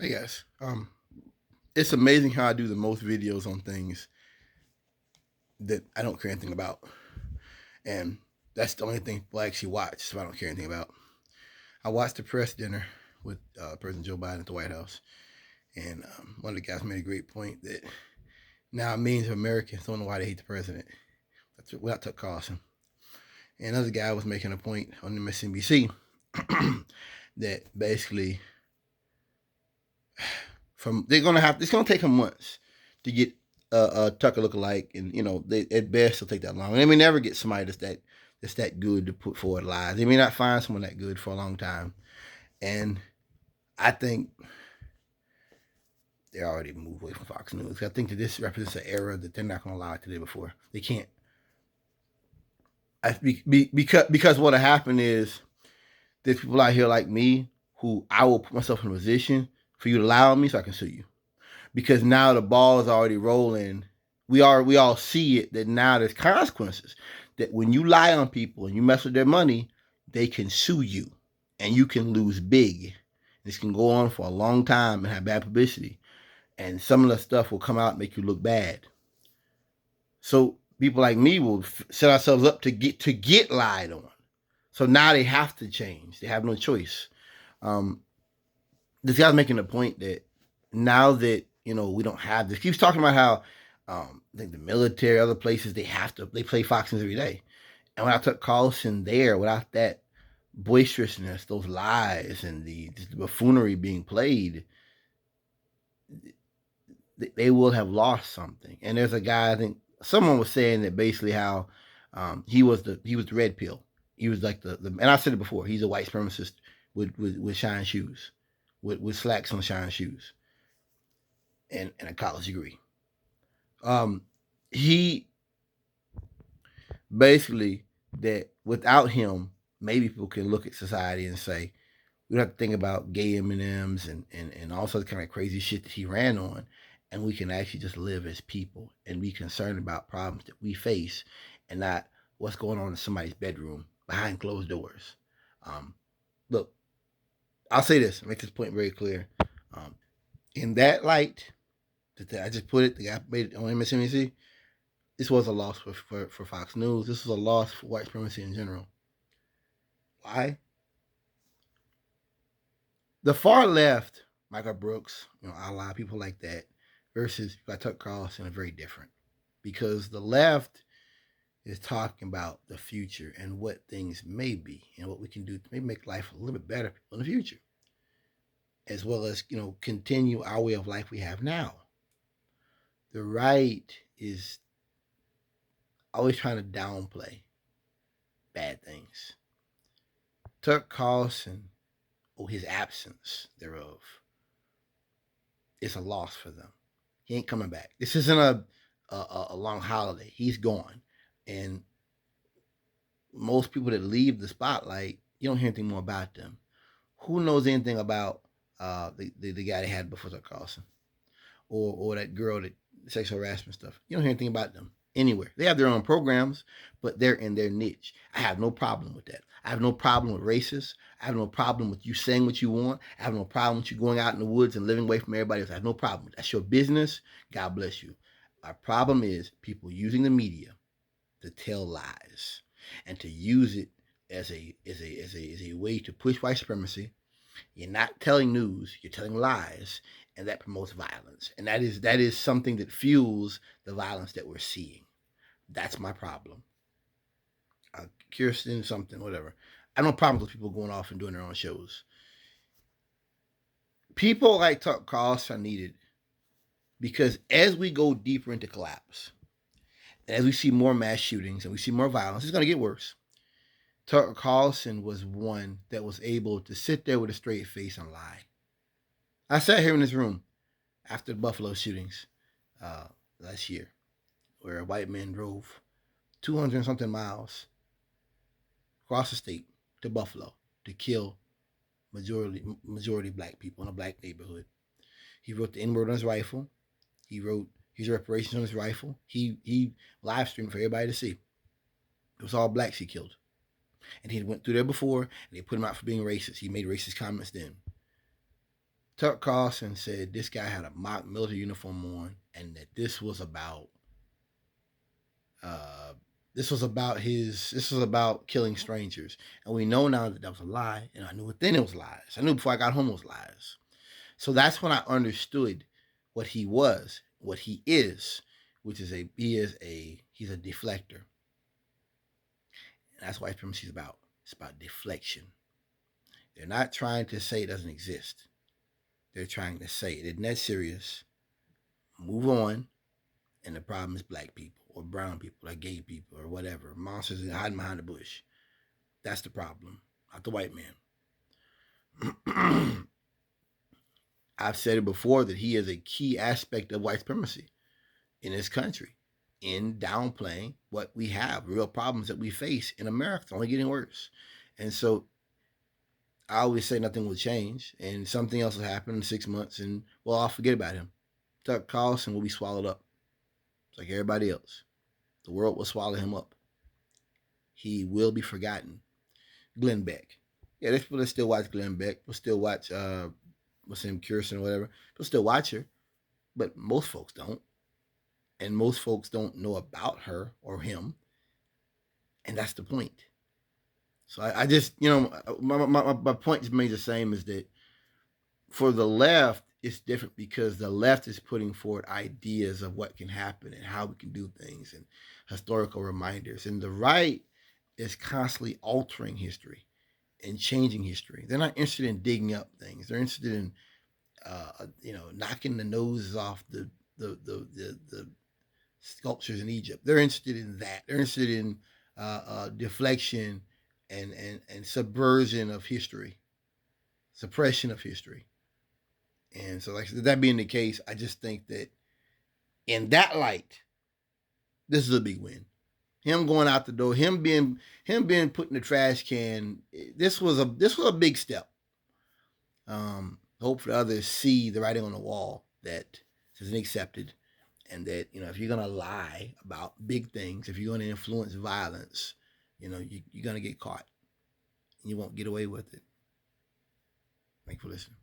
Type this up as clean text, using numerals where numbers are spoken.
Hey guys, it's amazing how I do the most videos on things that I don't care anything about, and that's the only thing people actually watch. So I don't care anything about. I watched the press dinner with President Joe Biden at the White House, and one of the guys made a great point that now millions of Americans don't know why they hate the president. That's without Tucker Carlson. And another guy was making a point on MSNBC that basically from they're gonna have it's gonna take them months to get Tucker lookalike, and they at best it'll take that long. And they may never get somebody that's that good to put forward lies. They may not find someone that good for a long time, and I think they already moved away from Fox News. I think that this represents an era that they're not gonna allow it to do before. They can't. Because what'll happen is there's people out here like me who I will put myself in a position for you to lie on me so I can sue you. Because now the ball is already rolling. We all see it that now there's consequences. That when you lie on people and you mess with their money, they can sue you, and you can lose big. This can go on for a long time and have bad publicity, and some of the stuff will come out and make you look bad. So people like me will set ourselves up to get lied on. So now they have to change. They have no choice. This guy's making a point that now that we don't have this. He was talking about how I think the military, other places, they play Fox News every day. And without Tucker Carlson there, without that boisterousness, those lies, and the buffoonery being played, they will have lost something. And there's a guy, I think someone was saying that basically how he was the red pill. He was like the and I said it before. He's a white supremacist with shine shoes, with slacks on shine shoes, and a college degree. He basically that without him, maybe people can look at society and say we don't have to think about gay M&Ms and all sorts of kind of crazy shit that he ran on, and we can actually just live as people and be concerned about problems that we face, and not what's going on in somebody's bedroom behind closed doors. Look, I'll say this, make this point very clear. In that light, I just put it, the guy made it on MSNBC. This was a loss for Fox News. This was a loss for white supremacy in general. Why? The far left, Michael Brooks, a lot of people like that, versus Tucker Carlson are very different. Because the left is talking about the future and what things may be and what we can do to maybe make life a little bit better in the future, as well as continue our way of life we have now. The right is always trying to downplay bad things. Tucker Carlson, or his absence thereof, is a loss for them. He ain't coming back. This isn't a long holiday. He's gone. And most people that leave the spotlight, you don't hear anything more about them. Who knows anything about the guy they had before Tucker Carlson? Or that girl, that sexual harassment stuff. You don't hear anything about them anywhere. They have their own programs, but they're in their niche. I have no problem with that. I have no problem with racists. I have no problem with you saying what you want. I have no problem with you going out in the woods and living away from everybody else. I have no problem with that. That's your business. God bless you. My problem is people using the media to tell lies and to use it as a way to push white supremacy. You're not telling news, you're telling lies, and that promotes violence. And that is something that fuels the violence that we're seeing. That's my problem. Kirsten, something, whatever. I have no problem with people going off and doing their own shows. People like Tucker Carlson are needed because as we go deeper into collapse, and as we see more mass shootings and we see more violence, it's going to get worse. Tucker Carlson was one that was able to sit there with a straight face and lie. I sat here in this room after the Buffalo shootings last year, where a white man drove 200 and something miles across the state to Buffalo to kill majority black people in a black neighborhood. He wrote the N-word on his rifle. He wrote his reparations on his rifle. He live streamed for everybody to see. It was all blacks he killed. And he went through there before, and they put him out for being racist. He made racist comments then. Tucker Carlson said this guy had a mock military uniform on, and that uh, this was about killing strangers. And we know now that that was a lie, and I knew it then it was lies. I knew before I got home it was lies. So that's when I understood what he was, what he is, which is he's a deflector. And that's what white supremacy is about. It's about deflection. They're not trying to say it doesn't exist. They're trying to say it isn't that serious. Move on. And the problem is black people or brown people or gay people or whatever. Monsters hiding behind the bush. That's the problem, not the white man. I've said it before that he is a key aspect of white supremacy in this country, in downplaying what we have, real problems that we face in America. It's only getting worse. And so I always say nothing will change and something else will happen in 6 months and, well, I'll forget about him. Tucker Carlson will be swallowed up. It's like everybody else. The world will swallow him up. He will be forgotten. Glenn Beck. Yeah, there's people that still watch Glenn Beck. Will still watch what's his name, Kirsten or whatever. They'll still watch her. But most folks don't. And most folks don't know about her or him. And that's the point. So I just, my point remains the same, is that for the left, it's different because the left is putting forward ideas of what can happen and how we can do things and historical reminders. And the right is constantly altering history and changing history. They're not interested in digging up things. They're interested in, knocking the noses off the sculptures in Egypt. They're interested in that. They're interested in deflection and subversion of history, suppression of history. And so, like that being the case, I just think that in that light, this is a big win. Him going out the door, him being put in the trash can. This was a big step. Hopefully, others see the writing on the wall that this isn't accepted, and that if you're gonna lie about big things, if you're gonna influence violence, you're gonna get caught, and you won't get away with it. Thanks for listening.